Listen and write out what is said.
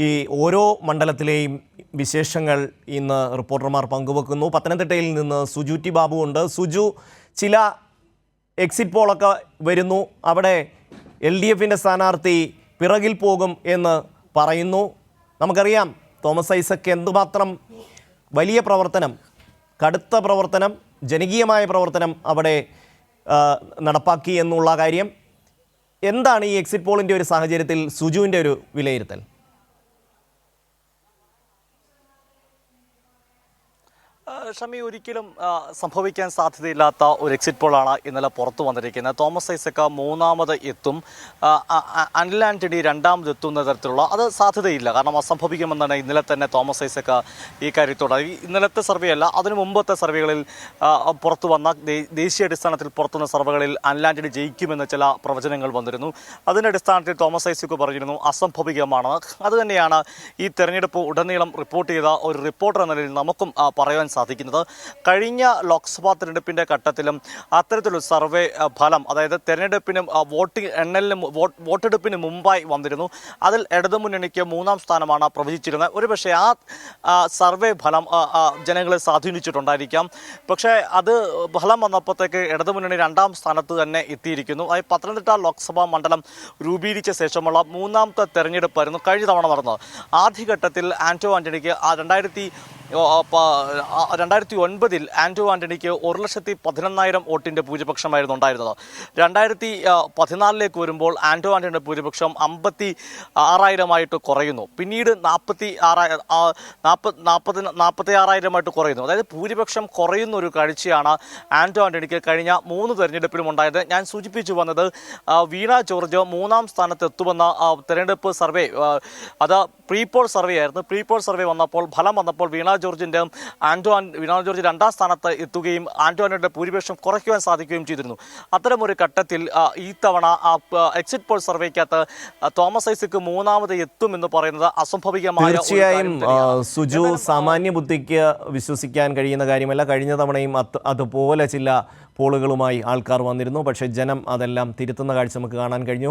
ഈ ഓരോ മണ്ഡലത്തിലെയും വിശേഷങ്ങൾ ഇന്ന് റിപ്പോർട്ടർമാർ പങ്കുവെക്കുന്നു. പത്തനംതിട്ടയിൽ നിന്ന് സുജു ടി ബാബു ഉണ്ട്. സുജു, ചില എക്സിറ്റ് പോളൊക്കെ വരുന്നു, അവിടെ LDFിൻ്റെ സ്ഥാനാർത്ഥി പിറകിൽ പോകും എന്ന് പറയുന്നു. നമുക്കറിയാം തോമസ് ഐസക് എന്തുമാത്രം വലിയ പ്രവർത്തനം, കടുത്ത പ്രവർത്തനം, ജനകീയമായ പ്രവർത്തനം അവിടെ നടപ്പാക്കി എന്നുള്ള കാര്യം. എന്താണ് ഈ എക്സിറ്റ് പോളിൻ്റെ ഒരു സാഹചര്യത്തിൽ സുജുവിൻ്റെ ഒരു വിലയിരുത്തൽ? ഷമി, ഒരിക്കലും സംഭവിക്കാൻ സാധ്യതയില്ലാത്ത ഒരു എക്സിറ്റ് പോളാണ് ഇന്നലെ പുറത്തു വന്നിരിക്കുന്നത്. തോമസ് ഐസക് മൂന്നാമത് എത്തും, അനിൽ ആന്റണി രണ്ടാമത് എത്തുന്ന തരത്തിലുള്ള അത് സാധ്യതയില്ല. കാരണം അസംഭവിക്കുമെന്നാണ് ഇന്നലെ തന്നെ തോമസ് ഐസക് ഈ കാര്യത്തോട്, ഇന്നലത്തെ സർവേ അല്ല അതിനു മുമ്പത്തെ സർവേകളിൽ പുറത്തു വന്ന ദേശീയ അടിസ്ഥാനത്തിൽ പുറത്തുവന്ന സർവേകളിൽ അനിൽ ആന്റണി ജയിക്കുമെന്ന് ചില പ്രവചനങ്ങൾ വന്നിരുന്നു. അതിൻ്റെ അടിസ്ഥാനത്തിൽ തോമസ് ഐസക് പറഞ്ഞിരുന്നു അസംഭവികമാണ്. അതുതന്നെയാണ് ഈ തെരഞ്ഞെടുപ്പ് ഉടനീളം റിപ്പോർട്ട് ചെയ്ത ഒരു റിപ്പോർട്ടർ എന്ന നിലയിൽ നമുക്കും പറയാൻ സാധിക്കുന്നത്. കഴിഞ്ഞ ലോക്സഭാ തെരഞ്ഞെടുപ്പിന്റെ ഘട്ടത്തിലും അത്തരത്തിലൊരു സർവേ ഫലം, അതായത് തെരഞ്ഞെടുപ്പിനും വോട്ടെടുപ്പിന് മുമ്പായി വന്നിരുന്നു. അതിൽ ഇടതുമുന്നണിക്ക് 3-ാം സ്ഥാനമാണ് പ്രവചിച്ചിരുന്നത്. ഒരുപക്ഷെ ആ സർവേ ഫലം ജനങ്ങളെ സ്വാധീനിച്ചിട്ടുണ്ടായിരിക്കാം. പക്ഷേ അത് ഫലം വന്നപ്പോഴത്തേക്ക് ഇടതുമുന്നണി 2-ാം സ്ഥാനത്ത് തന്നെ എത്തിയിരിക്കുന്നു. അതായത് പത്തനംതിട്ട ലോക്സഭാ മണ്ഡലം രൂപീകരിച്ച ശേഷമുള്ള 3-ാമത്തെ തെരഞ്ഞെടുപ്പായിരുന്നു കഴിഞ്ഞ തവണ നടന്നത്. ആദ്യഘട്ടത്തിൽ ആന്റോ ആന്റണിക്ക് 2009 ആന്റോ ആന്റണിക്ക് 1,11,000 വോട്ടിൻ്റെ ഭൂരിപക്ഷമായിരുന്നു ഉണ്ടായിരുന്നത്. 2014 വരുമ്പോൾ ആന്റോ ആന്റണിയുടെ ഭൂരിപക്ഷം 56,000 കുറയുന്നു. പിന്നീട് 46,000 കുറയുന്നു. അതായത് ഭൂരിപക്ഷം കുറയുന്ന ഒരു കാഴ്ചയാണ് ആന്റോ ആന്റണിക്ക് കഴിഞ്ഞ 3 തെരഞ്ഞെടുപ്പിലും ഉണ്ടായത്. ഞാൻ സൂചിപ്പിച്ചു വന്നത് വീണ ജോർജ് 3-ാം സ്ഥാനത്ത് എത്തുമെന്ന തെരഞ്ഞെടുപ്പ് സർവേ, അത് പ്രീപോൾ സർവേ ആയിരുന്നു. പ്രീപോൾ സർവേ വന്നപ്പോൾ, ഫലം വന്നപ്പോൾ വീണ ജോർജ് 2-ാം സ്ഥാനത്ത് എത്തുകയും ആന്റോ ആന്റണിയുടെ ഭൂരിപക്ഷം കുറയ്ക്കുവാൻ സാധിക്കുകയും ചെയ്തിരുന്നു. അത്തരമൊരു ഘട്ടത്തിൽ ഈ തവണ എക്സിറ്റ് പോൾ സർവേക്കകത്ത് തോമസ് ഐസക് 3-ാമത് എത്തുമെന്ന് പറയുന്നത് അസംഭവികമായ. തീർച്ചയായും സുജു, സാമാന്യ ബുദ്ധിക്ക് വിശ്വസിക്കാൻ കഴിയുന്ന കാര്യമല്ല. കഴിഞ്ഞ തവണയും അതുപോലെ ചില പോളുകളുമായി ആൾക്കാർ വന്നിരുന്നു. പക്ഷേ ജനം അതെല്ലാം തിരുത്തുന്ന കാഴ്ച നമുക്ക് കാണാൻ കഴിഞ്ഞു.